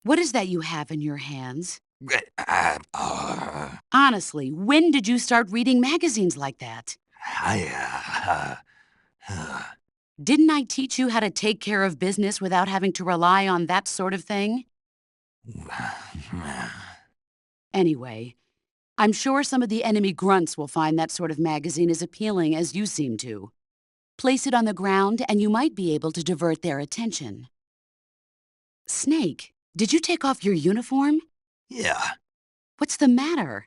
What is that you have in your hands? Uh, Honestly, when did you start reading magazines like that? Didn't I teach you how to take care of business without having to rely on that sort of thing? Anyway, I'm sure some of the enemy grunts will find that sort of magazine as appealing as you seem to. Place it on the ground and you might be able to divert their attention. Snake, did you take off your uniform? Yeah, What's the matter?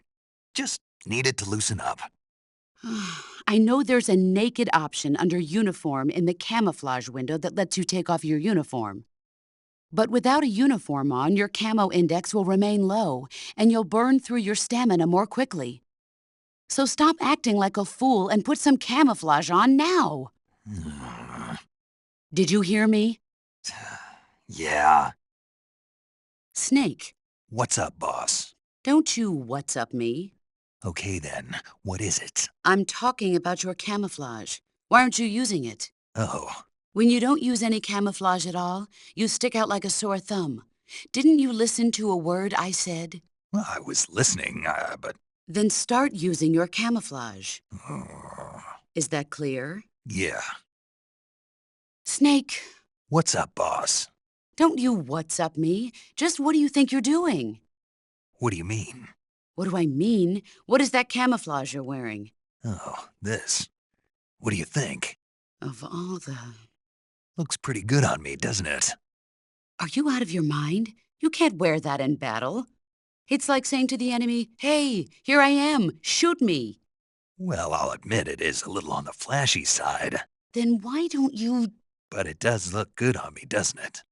just needed to loosen up. I know there's a naked option under uniform in the camouflage window that lets you take off your uniform. But without a uniform on, your camo index will remain low, and you'll burn through your stamina more quickly. So stop acting like a fool and put some camouflage on now. Did you hear me? Yeah. Snake, What's up, boss? don't you what's up me. Okay then, what is it? I'm talking about your camouflage. Why aren't you using it? Oh, When you don't use any camouflage at all, you stick out like a sore thumb. Didn't you listen to a word I said? well, I was listening, but... Then start using your camouflage. uh, Is that clear? yeah. Snake, What's up, boss? don't you what's up me. Just what do you think you're doing? What do you mean? What do I mean? What is that camouflage you're wearing? Oh, this. What do you think? Of all the... Looks pretty good on me, doesn't it? Are you out of your mind? You can't wear that in battle. It's like saying to the enemy, "Hey, here I am, shoot me." Well, I'll admit it is a little on the flashy side, Then why don't you... but it does look good on me, doesn't it?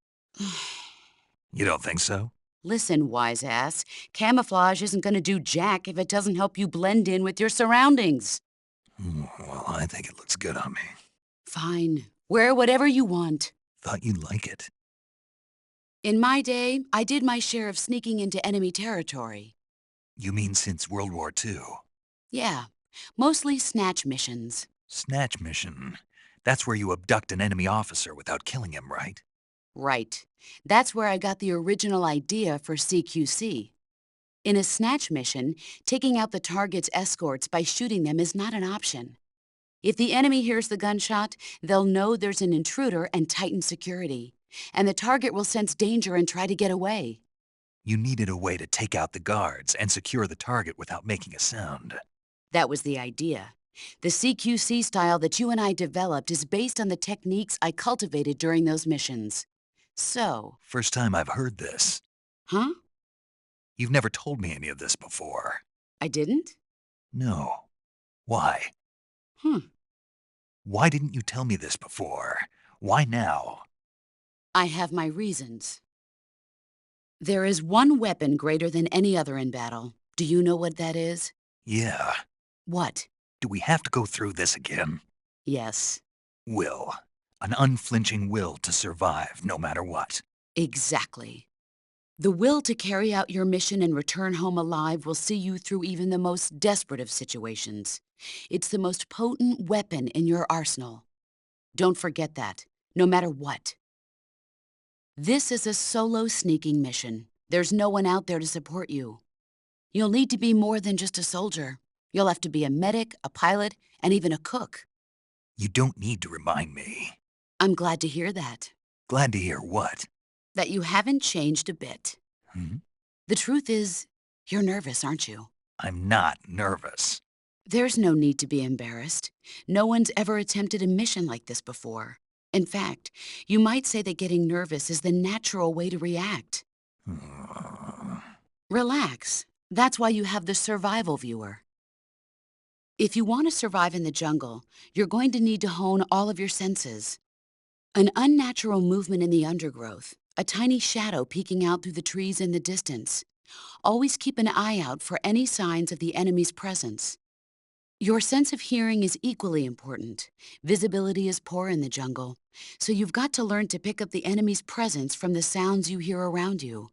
You don't think so? Listen, wise ass, camouflage isn't gonna do jack if it doesn't help you blend in with your surroundings. Well, I think it looks good on me. Fine, wear whatever you want. Thought you'd like it. In my day, I did my share of sneaking into enemy territory. You mean since World War II? Yeah, mostly snatch missions. Snatch mission. That's where you abduct an enemy officer without killing him, right? Right. That's where I got the original idea for CQC. In a snatch mission, taking out the target's escorts by shooting them is not an option. If the enemy hears the gunshot, they'll know there's an intruder and tighten security, and the target will sense danger and try to get away. You needed a way to take out the guards and secure the target without making a sound. That was the idea. The CQC style that you and I developed is based on the techniques I cultivated during those missions. So, First time I've heard this. huh? You've never told me any of this before. I didn't? No. Why? Hmm. Why didn't you tell me this before? Why now? I have my reasons. There is one weapon greater than any other in battle. Do you know what that is? Yeah. What? Do we have to go through this again? Yes, Will. An unflinching will to survive no matter what. exactly. The will to carry out your mission and return home alive will see you through even the most desperate of situations. It's the most potent weapon in your arsenal. Don't forget that, no matter what. This is a solo sneaking mission. There's no one out there to support you. You'll need to be more than just a soldier. You'll have to be a medic, a pilot, and even a cook. You don't need to remind me. I'm glad to hear that. Glad to hear what? That you haven't changed a bit. Hmm? The truth is, you're nervous, aren't you? I'm not nervous. There's no need to be embarrassed. No one's ever attempted a mission like this before. In fact, you might say that getting nervous is the natural way to react. Relax. That's why you have the survival viewer. If you want to survive in the jungle, you're going to need to hone all of your senses. An unnatural movement in the undergrowth, a tiny shadow peeking out through the trees in the distance. Always keep an eye out for any signs of the enemy's presence. Your sense of hearing is equally important. Visibility is poor in the jungle, so you've got to learn to pick up the enemy's presence from the sounds you hear around you.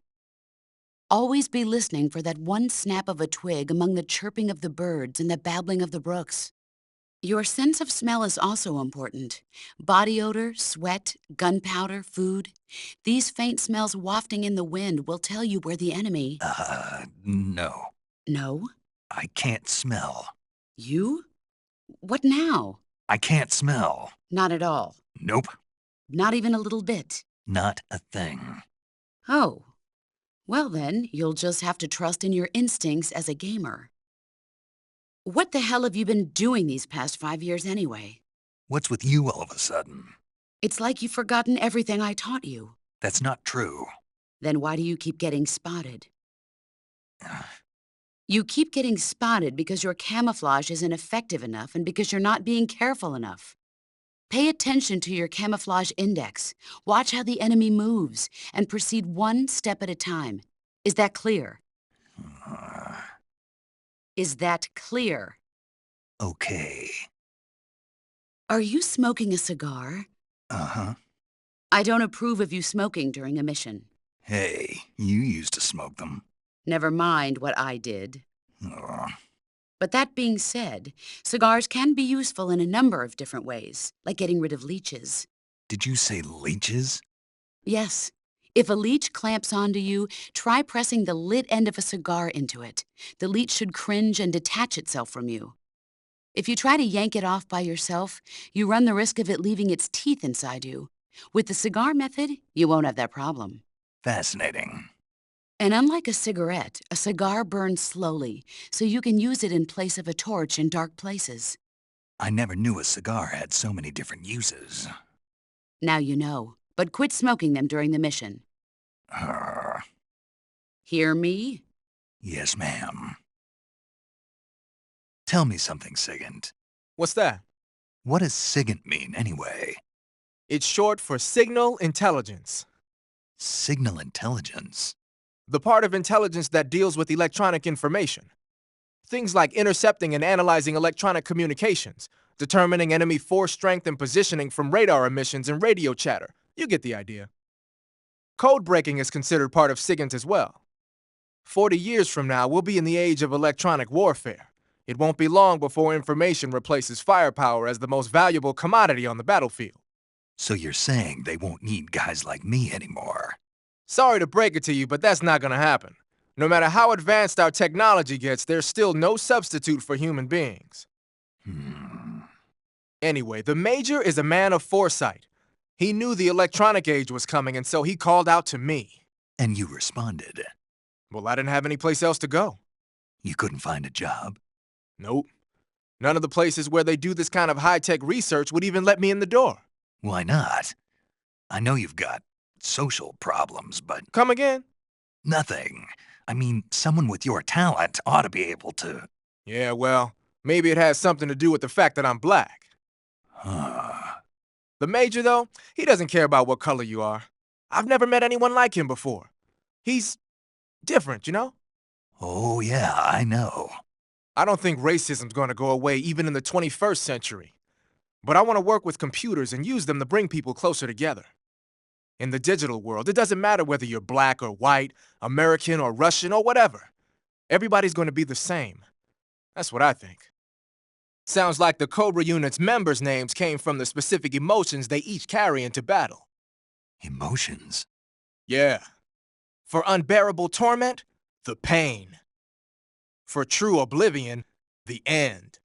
Always be listening for that one snap of a twig among the chirping of the birds and the babbling of the brooks. Your sense of smell is also important. Body odor, sweat, gunpowder, food. These faint smells wafting in the wind will tell you where the enemy... No. No? I can't smell. You? What now? I can't smell. Not at all. Nope. Not even a little bit. Not a thing. Oh. Well then, you'll just have to trust in your instincts as a gamer. What the hell have you been doing these past 5 years anyway? What's with you all of a sudden? It's like you've forgotten everything I taught you. That's not true. Then why do you keep getting spotted? You keep getting spotted because your camouflage isn't effective enough and because you're not being careful enough. Pay attention to your camouflage index. Watch how the enemy moves and proceed one step at a time. Is that clear? Is that clear? Okay. Are you smoking a cigar? Uh-huh. I don't approve of you smoking during a mission. Hey, you used to smoke them. Never mind what I did. Ugh. But that being said, cigars can be useful in a number of different ways, like getting rid of leeches. Did you say leeches? Yes. If a leech clamps onto you, try pressing the lit end of a cigar into it. The leech should cringe and detach itself from you. If you try to yank it off by yourself, you run the risk of it leaving its teeth inside you. With the cigar method, you won't have that problem. Fascinating. And unlike a cigarette, a cigar burns slowly, so you can use it in place of a torch in dark places. I never knew a cigar had so many different uses. Now you know, but quit smoking them during the mission. Hear me? Yes, ma'am. Tell me something, Sigint. What's that? What does Sigint mean, anyway? It's short for signal intelligence. Signal intelligence? The part of intelligence that deals with electronic information. Things like intercepting and analyzing electronic communications, determining enemy force strength and positioning from radar emissions and radio chatter. You get the idea. Code breaking is considered part of Sigint as well. 40 years from now, we'll be in the age of electronic warfare. It won't be long before information replaces firepower as the most valuable commodity on the battlefield. So you're saying they won't need guys like me anymore? Sorry to break it to you, but that's not gonna happen. No matter how advanced our technology gets, there's still no substitute for human beings. Anyway, the Major is a man of foresight. He knew the electronic age was coming, and so he called out to me. And you responded? Well, I didn't have any place else to go. You couldn't find a job? Nope. None of the places where they do this kind of high-tech research would even let me in the door. Why not? I know you've got social problems, but... Come again? Nothing. I mean, someone with your talent ought to be able to... Yeah, well, maybe it has something to do with the fact that I'm black. The Major, though, he doesn't care about what color you are. I've never met anyone like him before. He's different, you know? Oh, yeah, I know. I don't think racism's going to go away even in the 21st century. But I want to work with computers and use them to bring people closer together. In the digital world, it doesn't matter whether you're black or white, American or Russian or whatever. Everybody's going to be the same. That's what I think. Sounds like the Cobra unit's members' names came from the specific emotions they each carry into battle. Emotions? Yeah. For unbearable torment, the pain. For true oblivion, the end.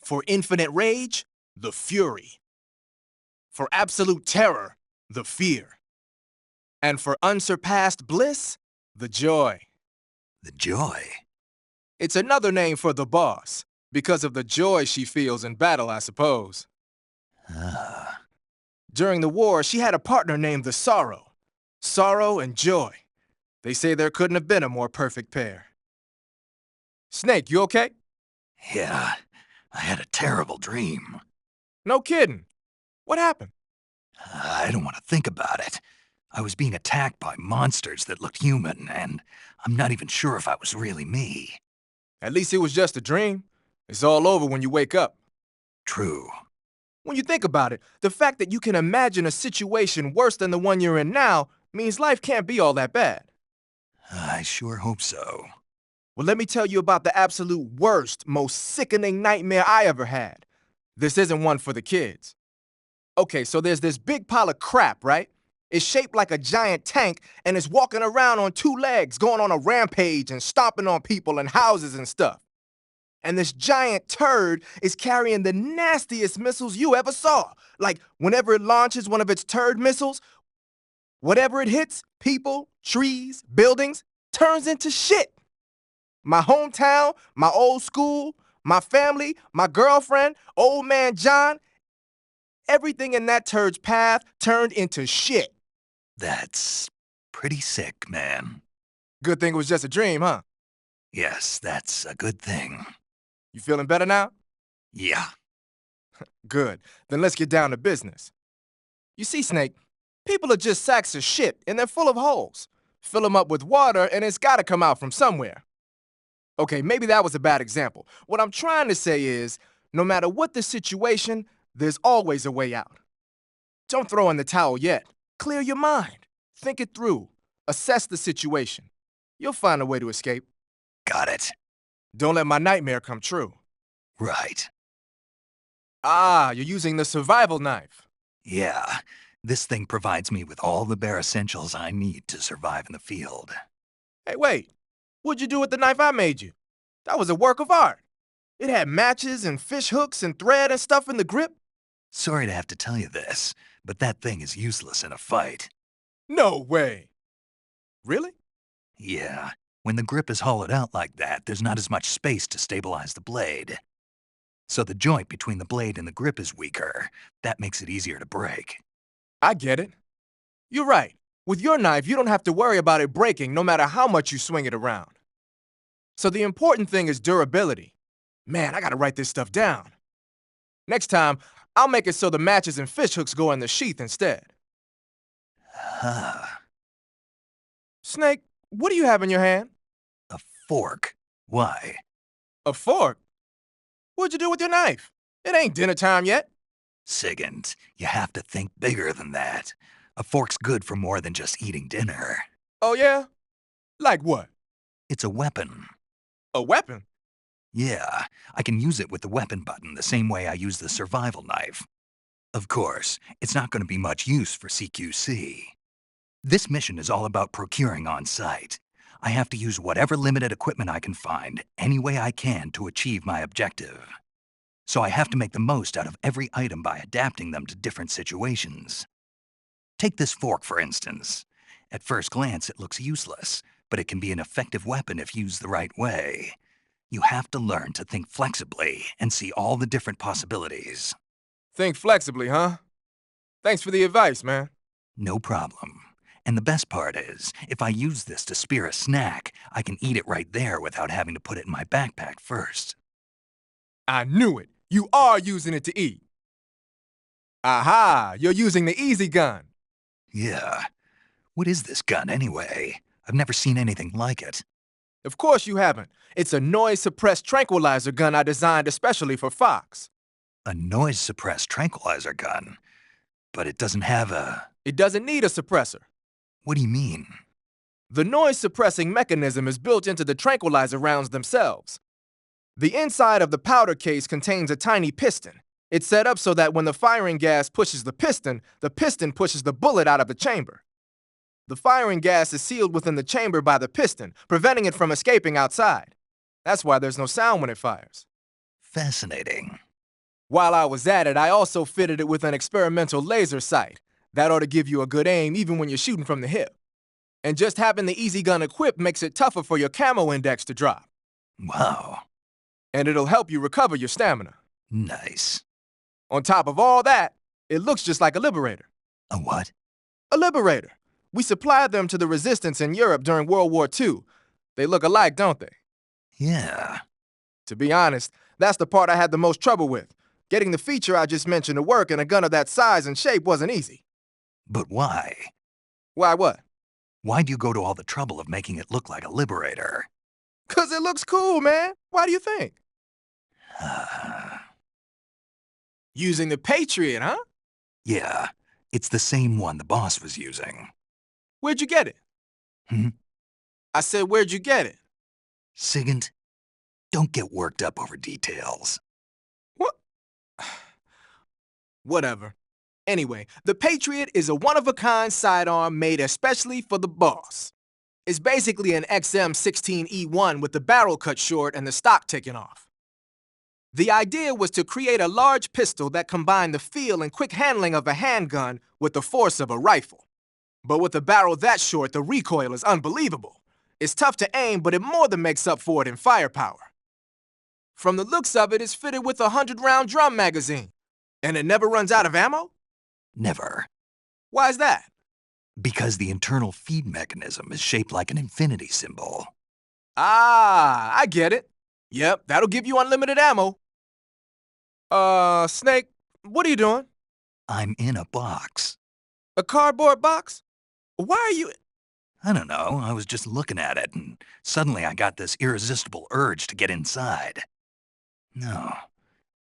For infinite rage, the fury. For absolute terror, the fear. And for unsurpassed bliss, the joy. The joy? It's another name for the boss, because of the joy she feels in battle, I suppose. During the war, she had a partner named the Sorrow. Sorrow and joy. They say there couldn't have been a more perfect pair. Snake, you okay? Yeah, I had a terrible dream. No kidding. What happened? I don't want to think about it. I was being attacked by monsters that looked human, and I'm not even sure if I was really me. At least it was just a dream. It's all over when you wake up. True. When you think about it, the fact that you can imagine a situation worse than the one you're in now means life can't be all that bad. I sure hope so. Well, let me tell you about the absolute worst, most sickening nightmare I ever had. This isn't one for the kids. Okay, so there's this big pile of crap, right? It's shaped like a giant tank and it's walking around on two legs, going on a rampage and stomping on people and houses and stuff. And this giant turd is carrying the nastiest missiles you ever saw. Like, whenever it launches one of its turd missiles, whatever it hits, people, trees, buildings, turns into shit. My hometown, my old school, my family, my girlfriend, old man John, everything in that turd's path turned into shit. That's pretty sick, man. Good thing it was just a dream, huh? Yes, that's a good thing. You feeling better now? Yeah. Good. Then let's get down to business. You see, Snake, people are just sacks of shit and they're full of holes. Fill them up with water and it's gotta come out from somewhere. Okay, maybe that was a bad example. What I'm trying to say is, no matter what the situation, there's always a way out. Don't throw in the towel yet. Clear your mind. Think it through. Assess the situation. You'll find a way to escape. Got it. Don't let my nightmare come true. Right. Ah, you're using the survival knife. Yeah. This thing provides me with all the bare essentials I need to survive in the field. Hey, wait. What'd you do with the knife I made you? That was a work of art. It had matches and fish hooks and thread and stuff in the grip. Sorry to have to tell you this, but that thing is useless in a fight. No way. Really? Yeah. When the grip is hollowed out like that, there's not as much space to stabilize the blade. So the joint between the blade and the grip is weaker. That makes it easier to break. I get it. You're right. With your knife, you don't have to worry about it breaking no matter how much you swing it around. So the important thing is durability. Man, I gotta write this stuff down. Next time, I'll make it so the matches and fish hooks go in the sheath instead. Huh. Snake, what do you have in your hand? A fork. Why? A fork? What'd you do with your knife? It ain't dinner time yet. Sigint, you have to think bigger than that. A fork's good for more than just eating dinner. Oh yeah? Like what? It's a weapon. A weapon? Yeah, I can use it with the weapon button the same way I use the survival knife. Of course, it's not going to be much use for CQC. This mission is all about procuring on site. I have to use whatever limited equipment I can find, any way I can to achieve my objective. So I have to make the most out of every item by adapting them to different situations. Take this fork, for instance. At first glance, it looks useless, but it can be an effective weapon if used the right way. You have to learn to think flexibly and see all the different possibilities. Think flexibly, huh? Thanks for the advice, man. No problem. And the best part is, if I use this to spear a snack, I can eat it right there without having to put it in my backpack first. I knew it. You are using it to eat. Aha! You're using the easy gun. Yeah. What is this gun, anyway? I've never seen anything like it. Of course you haven't. It's a noise-suppressed tranquilizer gun I designed especially for Fox. A noise-suppressed tranquilizer gun? But it doesn't have a... It doesn't need a suppressor. What do you mean? The noise-suppressing mechanism is built into the tranquilizer rounds themselves. The inside of the powder case contains a tiny piston. It's set up so that when the firing gas pushes the piston pushes the bullet out of the chamber. The firing gas is sealed within the chamber by the piston, preventing it from escaping outside. That's why there's no sound when it fires. Fascinating. While I was at it, I also fitted it with an experimental laser sight. That ought to give you a good aim even when you're shooting from the hip. And just having the easy gun equipped makes it tougher for your camo index to drop. Wow. And it'll help you recover your stamina. Nice. On top of all that, it looks just like a Liberator. A what? A Liberator. We supplied them to the resistance in Europe during World War II. They look alike, don't they? Yeah. To be honest, that's the part I had the most trouble with. Getting the feature I just mentioned to work in a gun of that size and shape wasn't easy. But why? Why what? Why do you go to all the trouble of making it look like a Liberator? 'Cause it looks cool, man. Why do you think? Using the Patriot, huh? Yeah, it's the same one the boss was using. Where'd you get it? Hmm? I said, where'd you get it? Sigint, don't get worked up over details. What? Whatever. Anyway, the Patriot is a one-of-a-kind sidearm made especially for the boss. It's basically an XM16E1 with the barrel cut short and the stock taken off. The idea was to create a large pistol that combined the feel and quick handling of a handgun with the force of a rifle. But with a barrel that short, the recoil is unbelievable. It's tough to aim, but it more than makes up for it in firepower. From the looks of it, it's fitted with a 100-round drum magazine. And it never runs out of ammo? Never. Why is that? Because the internal feed mechanism is shaped like an infinity symbol. Ah, I get it. Yep, that'll give you unlimited ammo. Snake, what are you doing? I'm in a box. A cardboard box? Why are you... I don't know, I was just looking at it, and suddenly I got this irresistible urge to get inside. No,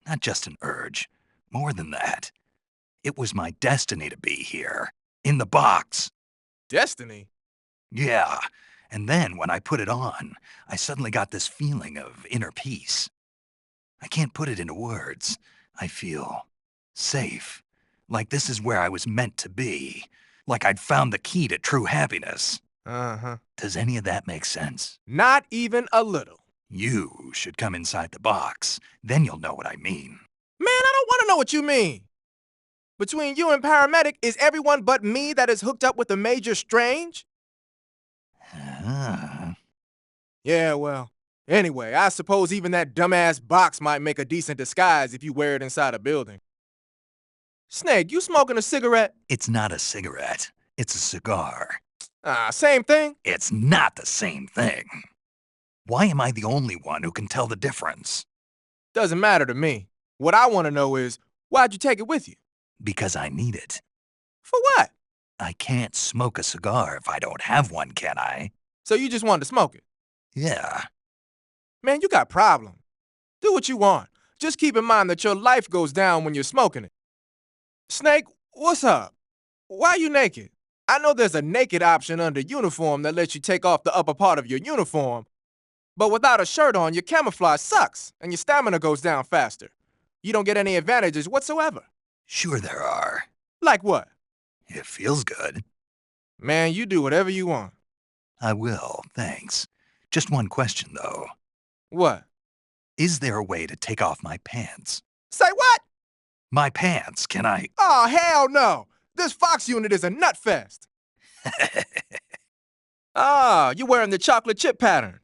not just an urge. More than that. It was my destiny to be here. In the box. Destiny? Yeah, and then when I put it on, I suddenly got this feeling of inner peace. I can't put it into words. I feel safe. Like this is where I was meant to be. Like I'd found the key to true happiness. Uh-huh. Does any of that make sense? Not even a little. You should come inside the box. Then you'll know what I mean. Man, I don't want to know what you mean. Between you and Paramedic, is everyone but me that is hooked up with a Major Strange? Yeah, well, anyway, I suppose even that dumbass box might make a decent disguise if you wear it inside a building. Snake, you smoking a cigarette? It's not a cigarette. It's a cigar. Ah, same thing. It's not the same thing. Why am I the only one who can tell the difference? Doesn't matter to me. What I want to know is, why'd you take it with you? Because I need it. For what? I can't smoke a cigar if I don't have one, can I? So you just wanted to smoke it? Yeah. Man, you got problems. Do what you want. Just keep in mind that your life goes down when you're smoking it. Snake, what's up? Why are you naked? I know there's a naked option under uniform that lets you take off the upper part of your uniform, but without a shirt on, your camouflage sucks and your stamina goes down faster. You don't get any advantages whatsoever. Sure there are. Like what? It feels good. Man, you do whatever you want. I will, thanks. Just one question, though. What? Is there a way to take off my pants? Say what? My pants, can I? Oh, hell no! This Fox unit is a nut fest. Ah, you're wearing the chocolate chip pattern.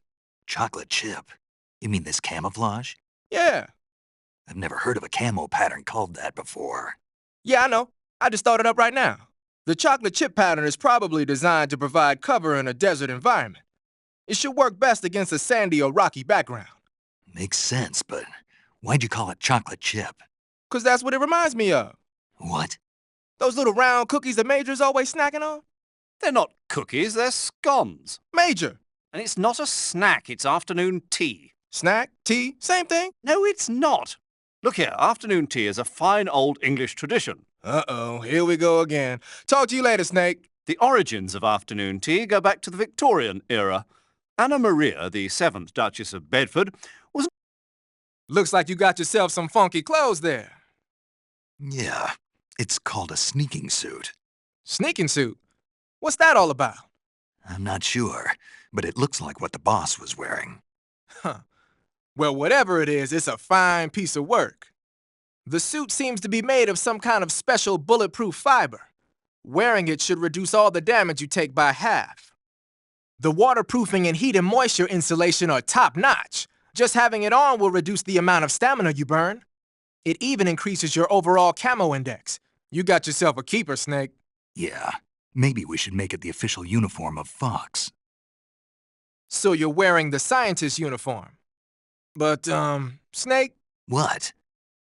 Chocolate chip? You mean this camouflage? Yeah. I've never heard of a camo pattern called that before. Yeah, I know. I just thought it up right now. The chocolate chip pattern is probably designed to provide cover in a desert environment. It should work best against a sandy or rocky background. Makes sense, but why'd you call it chocolate chip? 'Cause that's what it reminds me of. What? Those little round cookies that Major's always snacking on? They're not cookies, they're scones. Major! And it's not a snack, it's afternoon tea. Snack? Tea? Same thing? No, it's not. Look here, afternoon tea is a fine old English tradition. Uh-oh, here we go again. Talk to you later, Snake. The origins of afternoon tea go back to the Victorian era. Anna Maria, the 7th Duchess of Bedford, was... Looks like you got yourself some funky clothes there. Yeah, it's called a sneaking suit. Sneaking suit? What's that all about? I'm not sure, but it looks like what the boss was wearing. Huh. Well, whatever it is, it's a fine piece of work. The suit seems to be made of some kind of special bulletproof fiber. Wearing it should reduce all the damage you take by half. The waterproofing and heat and moisture insulation are top-notch. Just having it on will reduce the amount of stamina you burn. It even increases your overall camo index. You got yourself a keeper, Snake. Yeah, maybe we should make it the official uniform of Fox. So you're wearing the scientist uniform. But, Snake, What?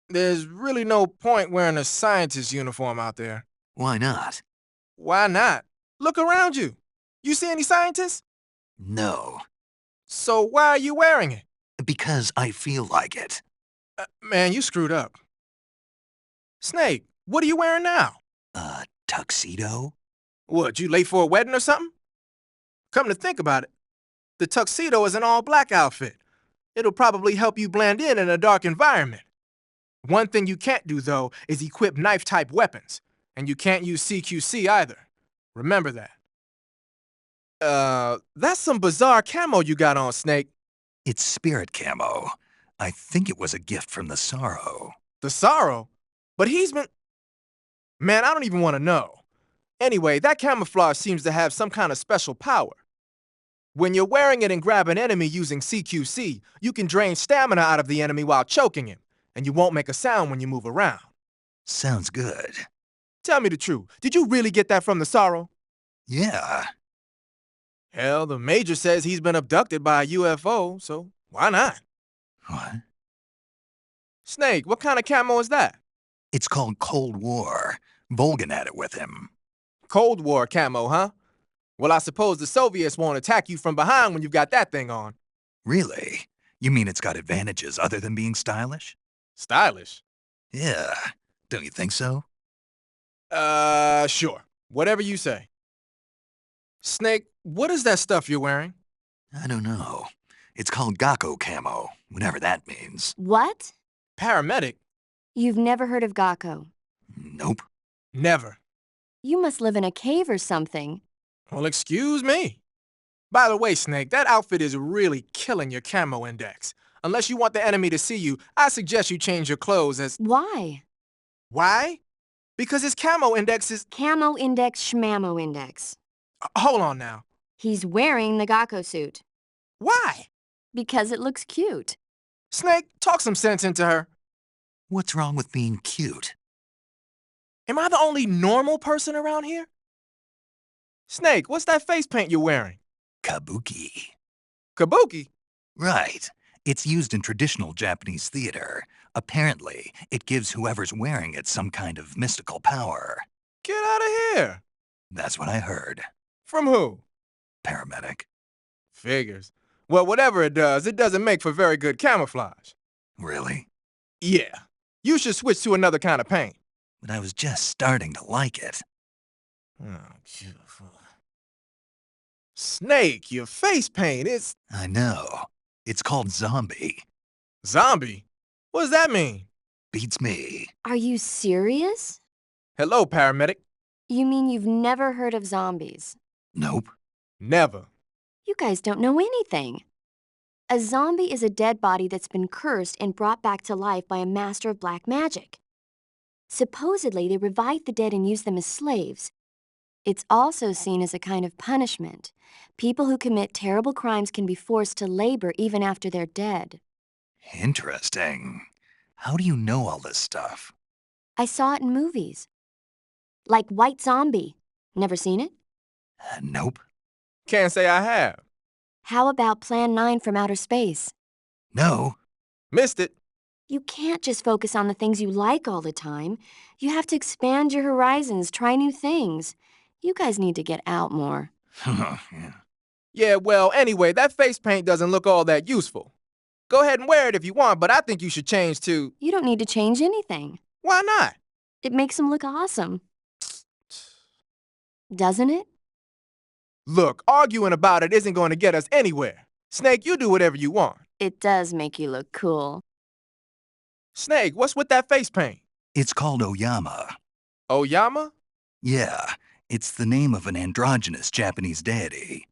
there's really no point wearing a scientist uniform out there. Why not? Why not? Look around you. You see any scientists? No, So why are you wearing it? because I feel like it. Man, you screwed up. Snake, what are you wearing now? A tuxedo? What, you late for a wedding or something? Come to think about it, The tuxedo is an all-black outfit. It'll probably help you blend in a dark environment. One thing you can't do, though, is equip knife-type weapons. And you can't use CQC either. Remember that. That's some bizarre camo you got on, Snake. It's spirit camo. I think it was a gift from the Sorrow. The Sorrow? But he's been... Man, I don't even want to know. Anyway, that camouflage seems to have some kind of special power. When you're wearing it and grab an enemy using CQC, you can drain stamina out of the enemy while choking him, and you won't make a sound when you move around. Sounds good. Tell me the truth, did you really get that from the Sorrow? Yeah. Hell, the Major says he's been abducted by a UFO, so why not? What? Snake, what kind of camo is that? It's called Cold War. Volgan had it with him. Cold War camo, huh? Well, I suppose the Soviets won't attack you from behind when you've got that thing on. Really? You mean it's got advantages other than being stylish? Stylish? Yeah. Don't you think so? Sure. Whatever you say. Snake, what is that stuff you're wearing? I don't know. It's called Gakko camo, whatever that means. What? Paramedic? You've never heard of Gakko. Nope. Never. You must live in a cave or something. Well, excuse me. By the way, Snake, that outfit is really killing your camo index. Unless you want the enemy to see you, I suggest you change your clothes as... Why? Why? Because his camo index is... Camo index, schmamo index. Hold on now. He's wearing the Gakko suit. Why? Because it looks cute. Snake, talk some sense into her. What's wrong with being cute? Am I the only normal person around here? Snake, what's that face paint you're wearing? Kabuki. Kabuki? Right. It's used in traditional Japanese theater. Apparently, it gives whoever's wearing it some kind of mystical power. Get out of here. That's what I heard. From who? Paramedic. Figures. Well, whatever it doesn't make for very good camouflage. Really? Yeah. You should switch to another kind of paint. But I was just starting to like it. Oh, beautiful. Snake, your face paint is... I know. It's called Zombie. Zombie? What does that mean? Beats me. Are you serious? Hello, paramedic. You mean you've never heard of zombies? Nope. Never. You guys don't know anything. A zombie is a dead body that's been cursed and brought back to life by a master of black magic. Supposedly, they revive the dead and use them as slaves. It's also seen as a kind of punishment. People who commit terrible crimes can be forced to labor even after they're dead. Interesting. How do you know all this stuff? I saw it in movies. Like White Zombie. Never seen it? Nope. Can't say I have. How about Plan 9 from Outer Space? No. Missed it. You can't just focus on the things you like all the time. You have to expand your horizons, try new things. You guys need to get out more. Yeah. Yeah, well, anyway, that face paint doesn't look all that useful. Go ahead and wear it if you want, but I think you should change to... You don't need to change anything. Why not? It makes him look awesome. Doesn't it? Look, arguing about it isn't going to get us anywhere. Snake, you do whatever you want. It does make you look cool. Snake, what's with that face paint? It's called Oyama. Oyama? Yeah, it's the name of an androgynous Japanese deity.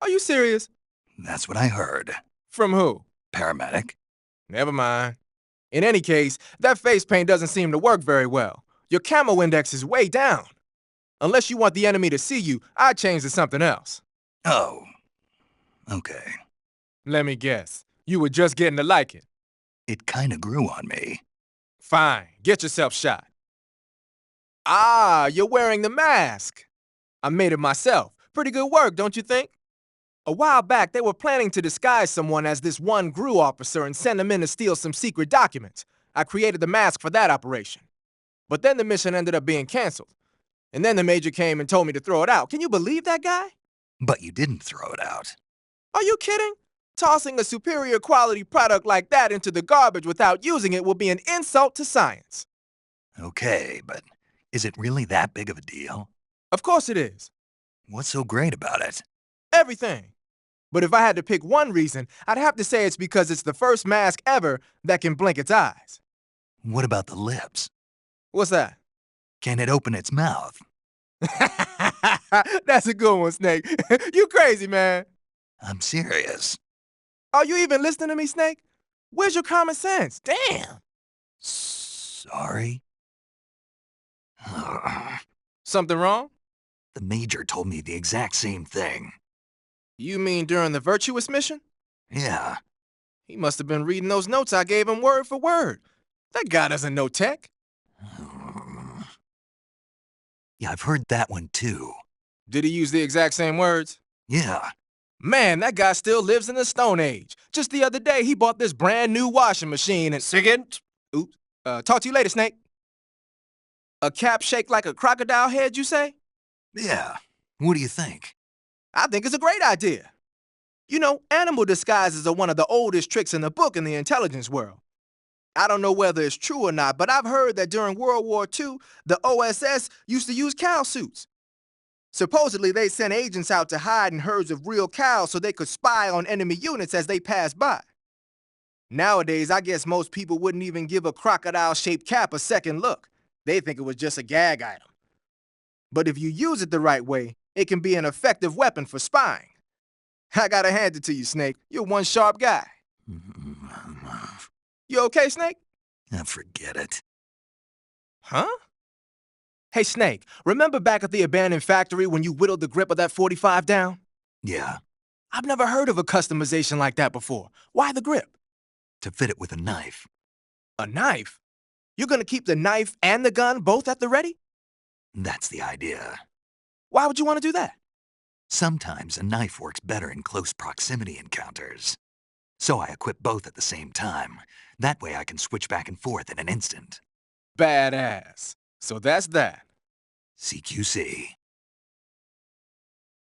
Are you serious? That's what I heard. From who? Paramedic? Never mind. In any case, that face paint doesn't seem to work very well. Your camo index is way down. Unless you want the enemy to see you, I'd change to something else. Oh. Okay. Let me guess. You were just getting to like it. It kinda grew on me. Fine. Get yourself shot. Ah, you're wearing the mask. I made it myself. Pretty good work, don't you think? A while back, they were planning to disguise someone as this one GRU officer and send him in to steal some secret documents. I created the mask for that operation. But then the mission ended up being canceled. And then the Major came and told me to throw it out. Can you believe that guy? But you didn't throw it out. Are you kidding? Tossing a superior quality product like that into the garbage without using it will be an insult to science. Okay, but is it really that big of a deal? Of course it is. What's so great about it? Everything. But if I had to pick one reason, I'd have to say it's because it's the first mask ever that can blink its eyes. What about the lips? What's that? Can it open its mouth? That's a good one, Snake. You crazy, man. I'm serious. Are you even listening to me, Snake? Where's your common sense? Damn. Sorry. Something wrong? The Major told me the exact same thing. You mean during the Virtuous mission? Yeah. He must have been reading those notes I gave him word for word. That guy doesn't know tech. Yeah, I've heard that one too. Did he use the exact same words? Yeah. Man, that guy still lives in the Stone Age. Just the other day, he bought this brand new washing machine and... Sigint? Oops. Talk to you later, Snake. A cap shaped like a crocodile head, you say? Yeah. What do you think? I think it's a great idea. You know, animal disguises are one of the oldest tricks in the book in the intelligence world. I don't know whether it's true or not, but I've heard that during World War II, the OSS used to use cow suits. Supposedly, they sent agents out to hide in herds of real cows so they could spy on enemy units as they passed by. Nowadays, I guess most people wouldn't even give a crocodile-shaped cap a second look. They think it was just a gag item. But if you use it the right way, it can be an effective weapon for spying. I gotta hand it to you, Snake. You're one sharp guy. You okay, Snake? Forget it. Huh? Hey, Snake, remember back at the abandoned factory when you whittled the grip of that 45 down? Yeah. I've never heard of a customization like that before. Why the grip? To fit it with a knife. A knife? You're gonna keep the knife and the gun both at the ready? That's the idea. Why would you want to do that? Sometimes a knife works better in close proximity encounters. So I equip both at the same time. That way I can switch back and forth in an instant. Badass. So that's that. CQC.